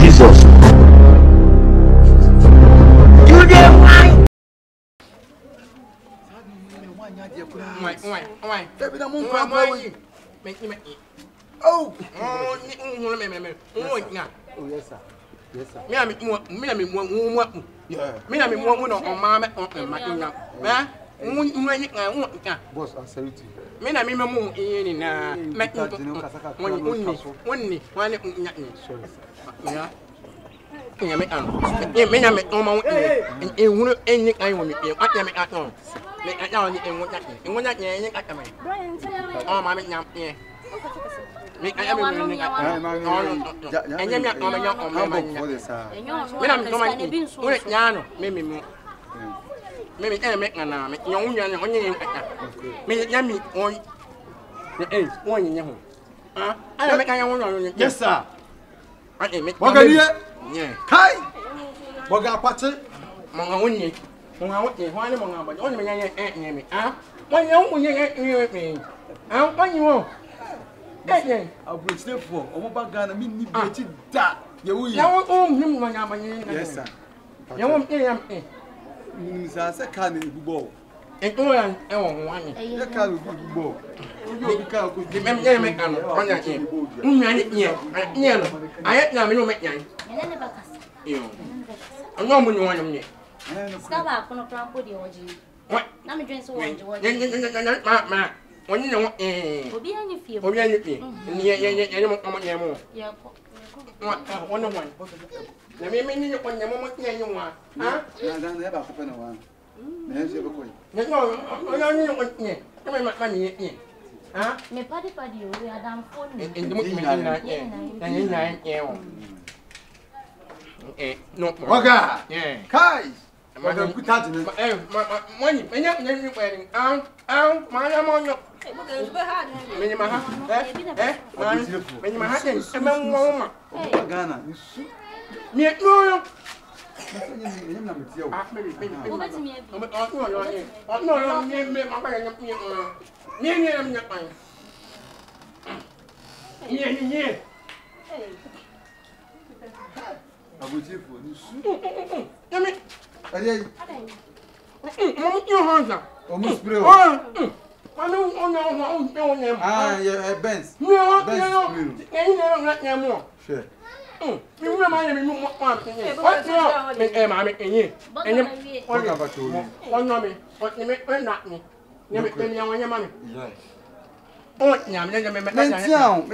Jesus. You dey wine. Why? Baby, I'm on cry. Make me. Oh, Yes, sir. yes, sir. Me Boss, I salute you. Me na me mamu yini na me wonni wani nyakni ya ya me an me na me o ma wonni hunu enyi kan wonni e atya me aton me anya wonni enwo nyakni enyi kaka me o ma me nyam ye me anya me wonni kaka enya me o ma nya o ma nya me na me no ma wonni nyano me mu me me ngana me nyon nyan onye nkaka me nyami on eh onye nyen ho ah ana me kan yan won Yes, sir. ah me Boganie. yeah Kai. Boga pate. monga wonni ho ani monga ba onye me nyan eh me ah onye onye me ah onye wo eh Abuchefo, omo baga na mi ni bechi da. Ye wu yi. ya wo him monga ba nyen Yes, sir. ya wo yam Sa se ka na egubo. to yan e wo ho ani Ye ka na egubo. Obi ka ko di mem me kan onye ye unya ni no aye na me no me yan Nene bakasa. yo onye mo ni wanya me Ska ba kono krampo di oji. wa Na me dwen so wonje ma onye ne Obi anyi fie. obi ani pi ye mo mo nye mo Ya ko. wa wona wan na me ni ko nye mo nye wa ha na ba ko pe na wa. Na ye be ko yi. no onye ko nye me ma ni ha Me padi o ya dan phone. ndi mo me na ye o no Boga. yeah Kai. Boga kuta jine. Money, enya wedding. Ma ya mo nyo. Me ni ma ha. Me ni ma ha den. E ma nwo ma. Omo Ghana, ni su. Me no yo. Nyem na metie o. Me. Obeti mi ebi. No, me ma ba ya nyam ni. Ni am nyam pan. Ni. Abuchefo, ni su. Yami. Aye. Mo yo hanza. Omo spray o. Ano on Ah, yeah, Benz. Me o. Benz spray. Ni na nyam mo. Sure. Mi wura ma yemi mo pa pe ni. What no? Me ma me enyi. Enyi. Boga ba to ri. Onyo me. What ni me na ni. Nyame pe ni awon nyama me. Yeah. O nyame me.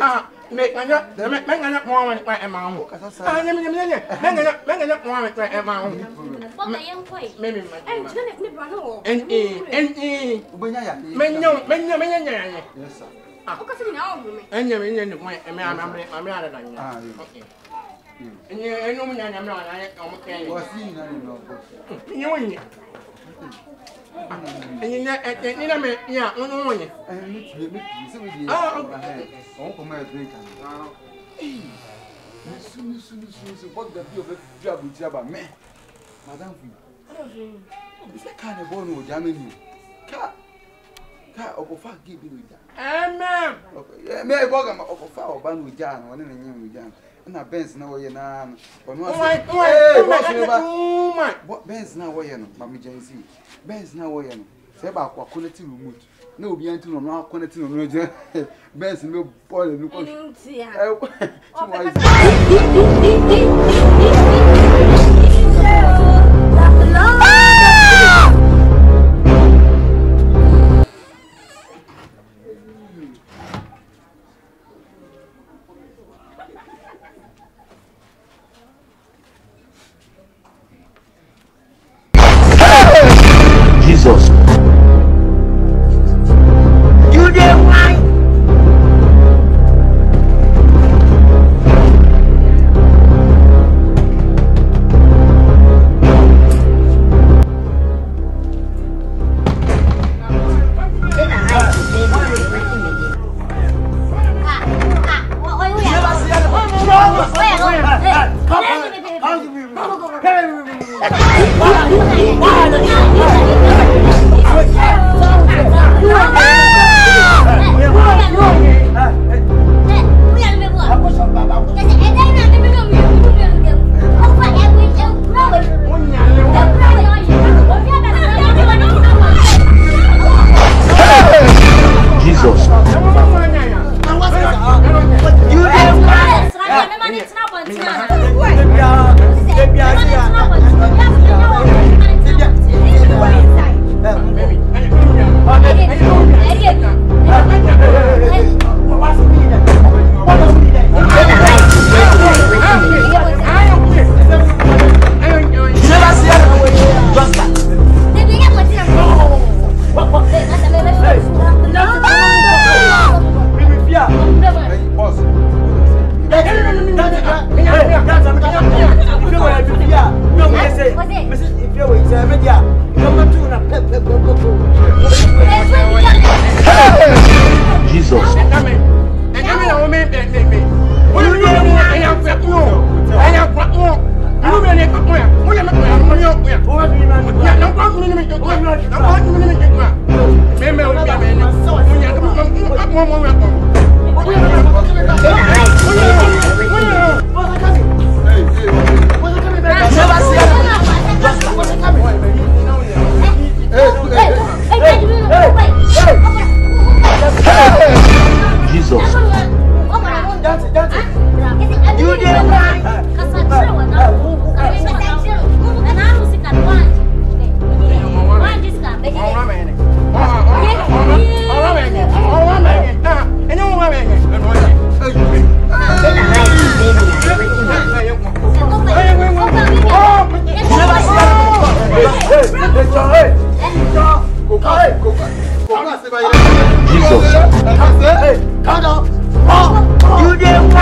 Ah, me kanya ko awon pa e ma ho. Ah, nyame. Me kanya ko awon pa e ma ho. Boga yen koi. Me. Jene me bra no. En. Ubenya ya. Me nya. Yes, sir. O ka se ni na o me. Enye ni ko e me ara da nya. Ah, yeah. Okay. Enye mu nya nyame na o mo kan. Wasi na ni no. Enye wonye. Enye na me ya onu wonye. Me se we di. Ah, on ko ma drink am. Nisu, boga bi o be fi abuti aba me. Madam Fu. Se ka ne bo no Germany. Ka okofa gi bi no ja. Amen. Okay. Me boga ma okofa oba no ja na wona na nyem ja. Na Benz na wo ye na ono ase. Benz na wo ye no ma me jansi. Benz na wo ye no. Se ba kwa connect remote. Na obi anti no no connect no no je. Benz me ball no ko. Jesus. You dey wine. Jesus. You did why?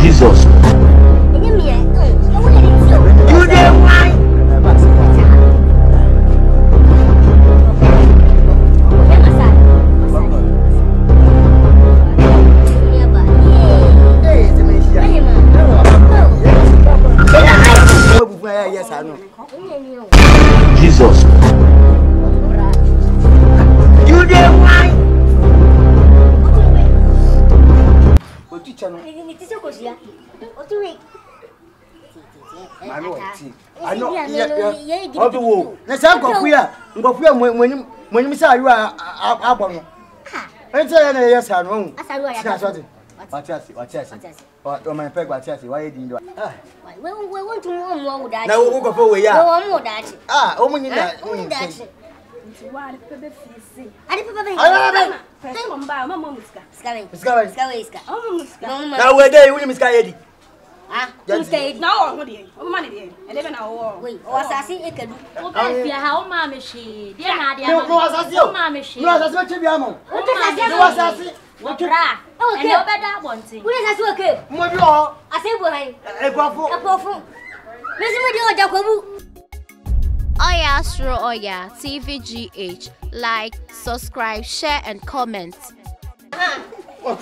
Jesus. You did why? I know. Let's go here. Go here when you say you are abon. And say yes, I know. What my peg was why you didn't do it. We want to know more that. Now we'll go for we are. More that. Ah, only that. Now we're there, we miss Kayedi. Ah, you stayed now, money, and even our way. Or assassin, it can be how mammy she. Dear Nadia, no, mammy she. No, that's what you are. What bra? Oh, no better one thing. Who is that okay? Mojo, I say, boy, a profile. Listen, Jacobu. Oya Astro Oya TVGH. Like, subscribe, share, and comment. What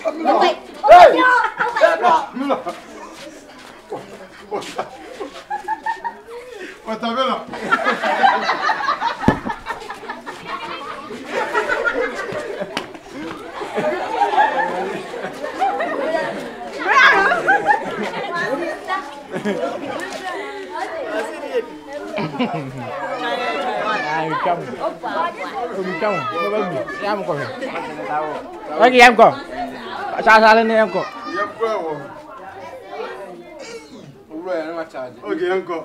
kamu. Obi kamu. Yam ko. Okay, yam ko. Sasale ne yam ko. Yam ko wo. Owura ya na charge. Okay, yam ko.